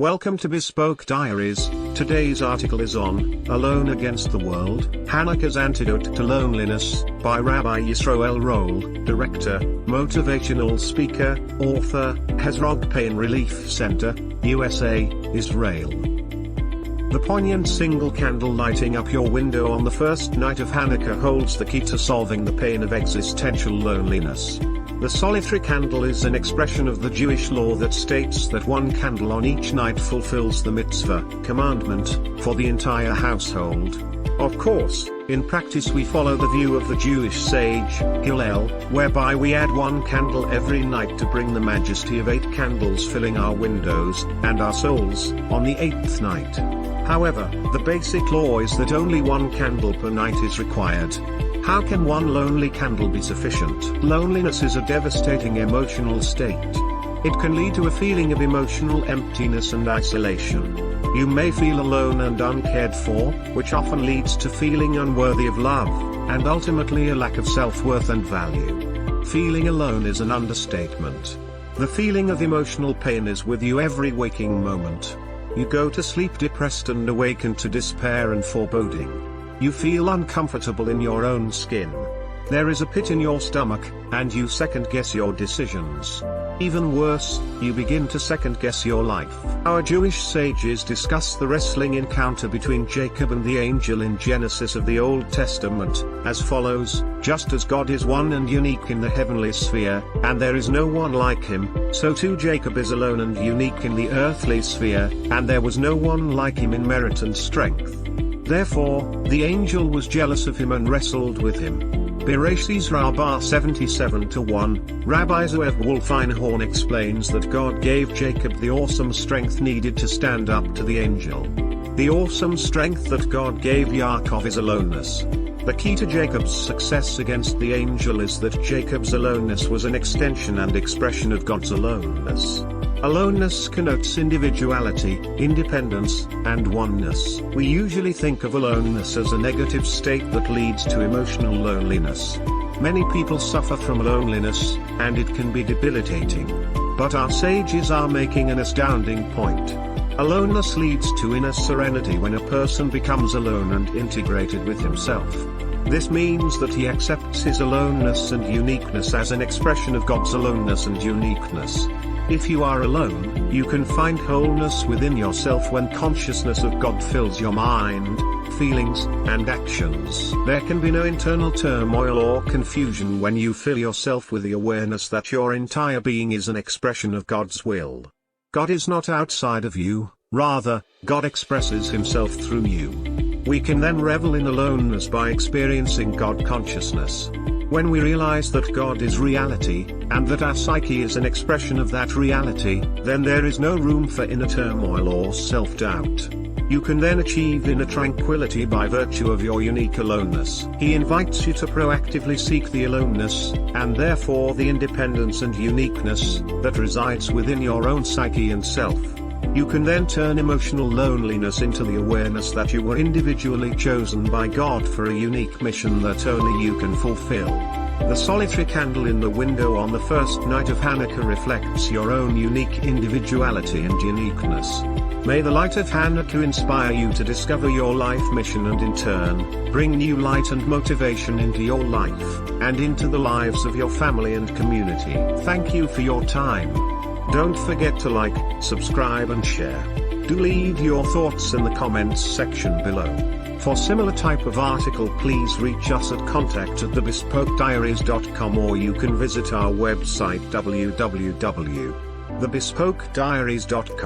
Welcome to Bespoke Diaries. Today's article is on Alone Against the World, Chanukah's Antidote to Loneliness, by Rabbi Yisroel Roll, Director, Motivational Speaker, Author, Herzog Pain Relief Center, USA, Israel. The poignant single candle lighting up your window on the first night of Hanukkah holds the key to solving the pain of existential loneliness. The solitary candle is an expression of the Jewish law that states that one candle on each night fulfills the mitzvah, commandment, for the entire household. Of course, in practice we follow the view of the Jewish sage, Hillel, whereby we add one candle every night to bring the majesty of 8 candles filling our windows, and our souls, on the 8th night. However, the basic law is that only one candle per night is required. How can one lonely candle be sufficient? Loneliness is a devastating emotional state. It can lead to a feeling of emotional emptiness and isolation. You may feel alone and uncared for, which often leads to feeling unworthy of love, and ultimately a lack of self-worth and value. Feeling alone is an understatement. The feeling of emotional pain is with you every waking moment. You go to sleep depressed and awaken to despair and foreboding. You feel uncomfortable in your own skin. There is a pit in your stomach, and you second-guess your decisions. Even worse, you begin to second-guess your life. Our Jewish sages discuss the wrestling encounter between Jacob and the angel in Genesis of the Old Testament, as follows: just as God is one and unique in the heavenly sphere, and there is no one like him, so too Jacob is alone and unique in the earthly sphere, and there was no one like him in merit and strength. Therefore, the angel was jealous of him and wrestled with him. Bereshit Rabbah 77-1, Rabbi Yisroel Roll explains that God gave Jacob the awesome strength needed to stand up to the angel. The awesome strength that God gave Yaakov is aloneness. The key to Jacob's success against the angel is that Jacob's aloneness was an extension and expression of God's aloneness. Aloneness connotes individuality, independence, and oneness. We usually think of aloneness as a negative state that leads to emotional loneliness. Many people suffer from loneliness, and it can be debilitating. But our sages are making an astounding point. Aloneness leads to inner serenity when a person becomes alone and integrated with himself. This means that he accepts his aloneness and uniqueness as an expression of God's aloneness and uniqueness. If you are alone, you can find wholeness within yourself when consciousness of God fills your mind, feelings, and actions. There can be no internal turmoil or confusion when you fill yourself with the awareness that your entire being is an expression of God's will. God is not outside of you, rather, God expresses himself through you. We can then revel in aloneness by experiencing God consciousness. When we realize that God is reality, and that our psyche is an expression of that reality, then there is no room for inner turmoil or self-doubt. You can then achieve inner tranquility by virtue of your unique aloneness. He invites you to proactively seek the aloneness, and therefore the independence and uniqueness, that resides within your own psyche and self. You can then turn emotional loneliness into the awareness that you were individually chosen by God for a unique mission that only you can fulfill. The solitary candle in the window on the first night of Hanukkah reflects your own unique individuality and uniqueness. May the light of Hanukkah inspire you to discover your life mission and in turn, bring new light and motivation into your life, and into the lives of your family and community. Thank you for your time. Don't forget to like, subscribe and share. Do leave your thoughts in the comments section below. For similar type of article please reach us at contact@thebespokediaries.com, or you can visit our website www.thebespokediaries.com.